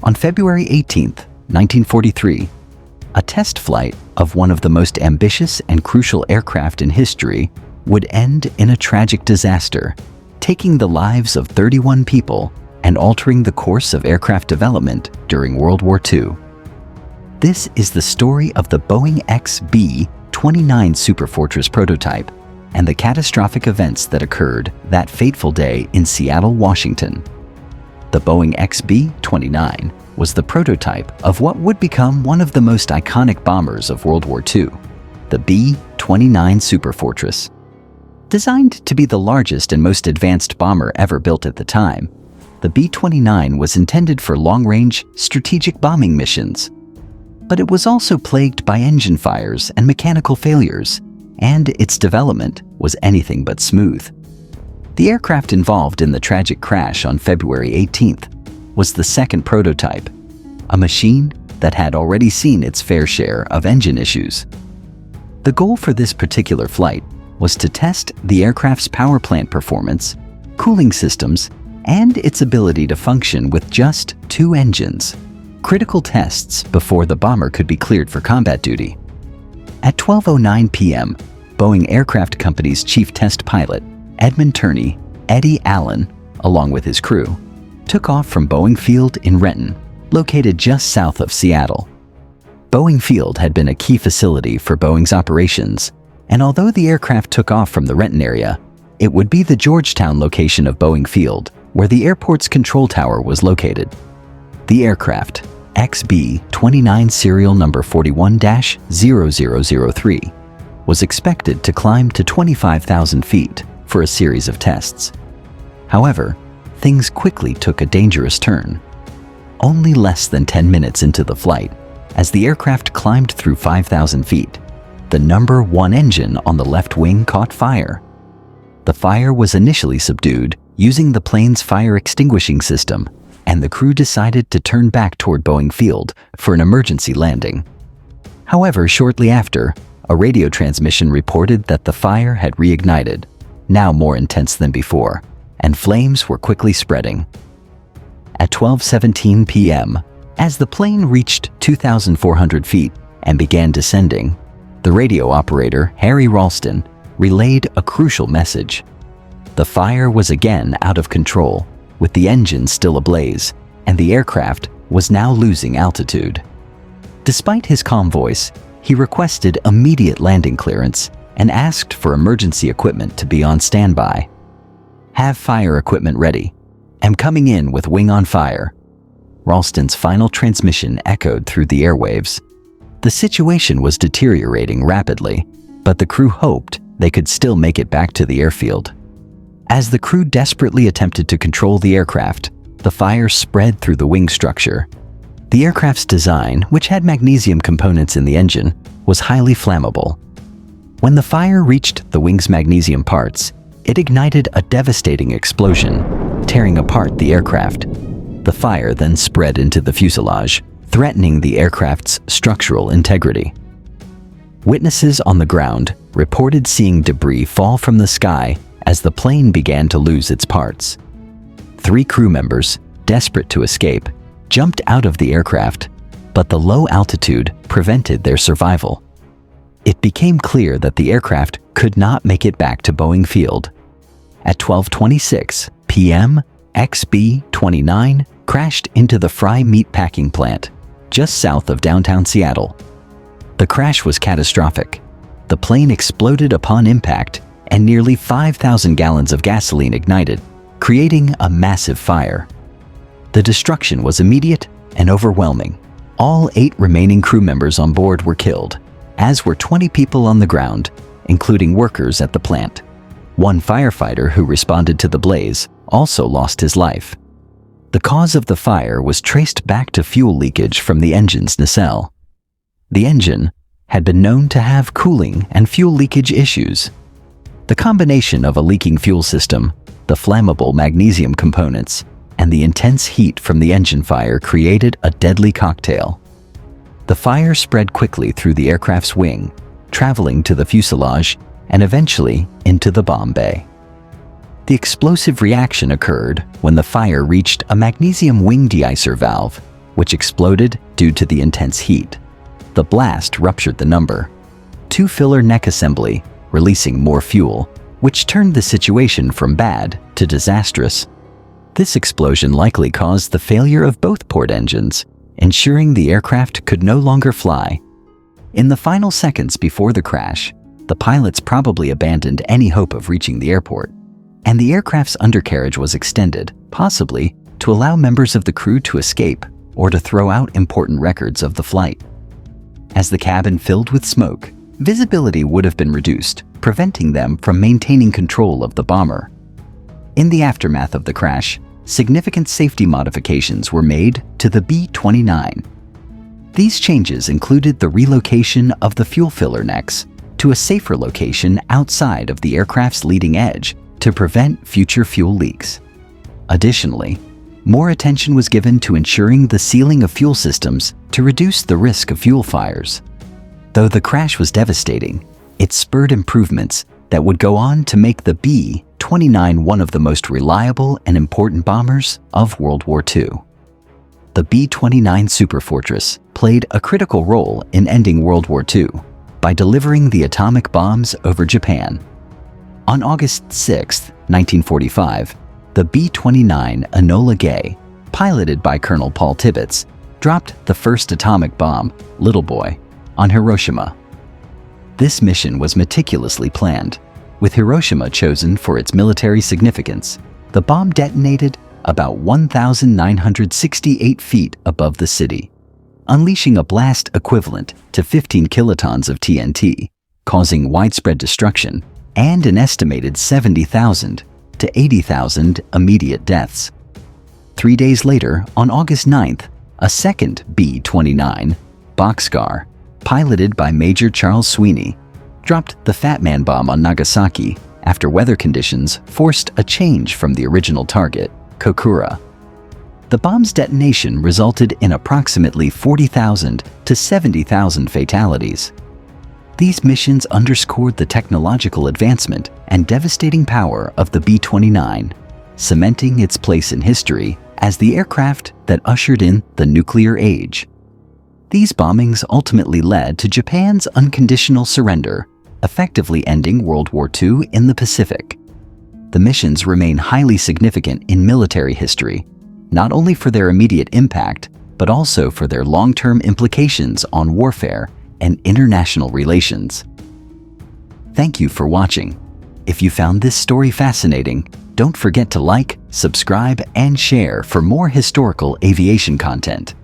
On February 18, 1943, a test flight of one of the most ambitious and crucial aircraft in history would end in a tragic disaster, taking the lives of 31 people and altering the course of aircraft development during World War II. This is the story of the Boeing B-29 Superfortress prototype and the catastrophic events that occurred that fateful day in Seattle, Washington. The Boeing B-29 was the prototype of what would become one of the most iconic bombers of World War II, the B-29 Superfortress. Designed to be the largest and most advanced bomber ever built at the time, the B-29 was intended for long-range, strategic bombing missions. But it was also plagued by engine fires and mechanical failures, and its development was anything but smooth. The aircraft involved in the tragic crash on February 18th was the second prototype, a machine that had already seen its fair share of engine issues. The goal for this particular flight was to test the aircraft's power plant performance, cooling systems, and its ability to function with just 2 engines, critical tests before the bomber could be cleared for combat duty. At 12:09 p.m., Boeing Aircraft Company's chief test pilot, Edmund Turney, Eddie Allen, along with his crew, took off from Boeing Field in Renton, located just south of Seattle. Boeing Field had been a key facility for Boeing's operations, and although the aircraft took off from the Renton area, it would be the Georgetown location of Boeing Field where the airport's control tower was located. The aircraft, XB-29 serial number 41-0003, was expected to climb to 25,000 feet for a series of tests. However, things quickly took a dangerous turn. Only less than 10 minutes into the flight, as the aircraft climbed through 5,000 feet, the number 1 engine on the left wing caught fire. The fire was initially subdued using the plane's fire extinguishing system, and the crew decided to turn back toward Boeing Field for an emergency landing. However, shortly after, a radio transmission reported that the fire had reignited, now more intense than before, and flames were quickly spreading. At 12:17 p.m., as the plane reached 2,400 feet and began descending, the radio operator, Harry Ralston, relayed a crucial message. The fire was again out of control, with the engine still ablaze, and the aircraft was now losing altitude. Despite his calm voice, he requested immediate landing clearance and asked for emergency equipment to be on standby. "Have fire equipment ready. Am coming in with wing on fire." Ralston's final transmission echoed through the airwaves. The situation was deteriorating rapidly, but the crew hoped they could still make it back to the airfield. As the crew desperately attempted to control the aircraft, the fire spread through the wing structure. The aircraft's design, which had magnesium components in the engine, was highly flammable. When the fire reached the wing's magnesium parts, it ignited a devastating explosion, tearing apart the aircraft. The fire then spread into the fuselage, threatening the aircraft's structural integrity. Witnesses on the ground reported seeing debris fall from the sky as the plane began to lose its parts. 3 crew members, desperate to escape, jumped out of the aircraft, but the low altitude prevented their survival. It became clear that the aircraft could not make it back to Boeing Field. At 12:26 p.m., XB-29 crashed into the Fry meat packing plant, just south of downtown Seattle. The crash was catastrophic. The plane exploded upon impact, and nearly 5,000 gallons of gasoline ignited, creating a massive fire. The destruction was immediate and overwhelming. All 8 remaining crew members on board were killed, as were 20 people on the ground, including workers at the plant. One firefighter who responded to the blaze also lost his life. The cause of the fire was traced back to fuel leakage from the engine's nacelle. The engine had been known to have cooling and fuel leakage issues. The combination of a leaking fuel system, the flammable magnesium components, and the intense heat from the engine fire created a deadly cocktail. The fire spread quickly through the aircraft's wing, traveling to the fuselage and eventually into the bomb bay. The explosive reaction occurred when the fire reached a magnesium wing deicer valve, which exploded due to the intense heat. The blast ruptured the number 2 filler neck assembly, releasing more fuel, which turned the situation from bad to disastrous. This explosion likely caused the failure of both port engines, ensuring the aircraft could no longer fly. In the final seconds before the crash, the pilots probably abandoned any hope of reaching the airport, and the aircraft's undercarriage was extended, possibly to allow members of the crew to escape or to throw out important records of the flight. As the cabin filled with smoke, visibility would have been reduced, preventing them from maintaining control of the bomber. In the aftermath of the crash, significant safety modifications were made to the B-29. These changes included the relocation of the fuel filler necks to a safer location outside of the aircraft's leading edge to prevent future fuel leaks. Additionally, more attention was given to ensuring the sealing of fuel systems to reduce the risk of fuel fires. Though the crash was devastating, it spurred improvements that would go on to make the B-29 one of the most reliable and important bombers of World War II. The B-29 Superfortress played a critical role in ending World War II by delivering the atomic bombs over Japan. On August 6, 1945, the B-29 Enola Gay, piloted by Colonel Paul Tibbets, dropped the first atomic bomb, Little Boy, on Hiroshima. This mission was meticulously planned, with Hiroshima chosen for its military significance. The bomb detonated about 1,968 feet above the city, unleashing a blast equivalent to 15 kilotons of TNT, causing widespread destruction and an estimated 70,000 to 80,000 immediate deaths. 3 days later, on August 9th, a second B-29, Boxcar, piloted by Major Charles Sweeney, dropped the Fat Man bomb on Nagasaki after weather conditions forced a change from the original target, Kokura. The bomb's detonation resulted in approximately 40,000 to 70,000 fatalities. These missions underscored the technological advancement and devastating power of the B-29, cementing its place in history as the aircraft that ushered in the nuclear age. These bombings ultimately led to Japan's unconditional surrender, effectively ending World War II in the Pacific. The missions remain highly significant in military history, not only for their immediate impact, but also for their long-term implications on warfare and international relations. Thank you for watching. If you found this story fascinating, don't forget to like, subscribe, and share for more historical aviation content.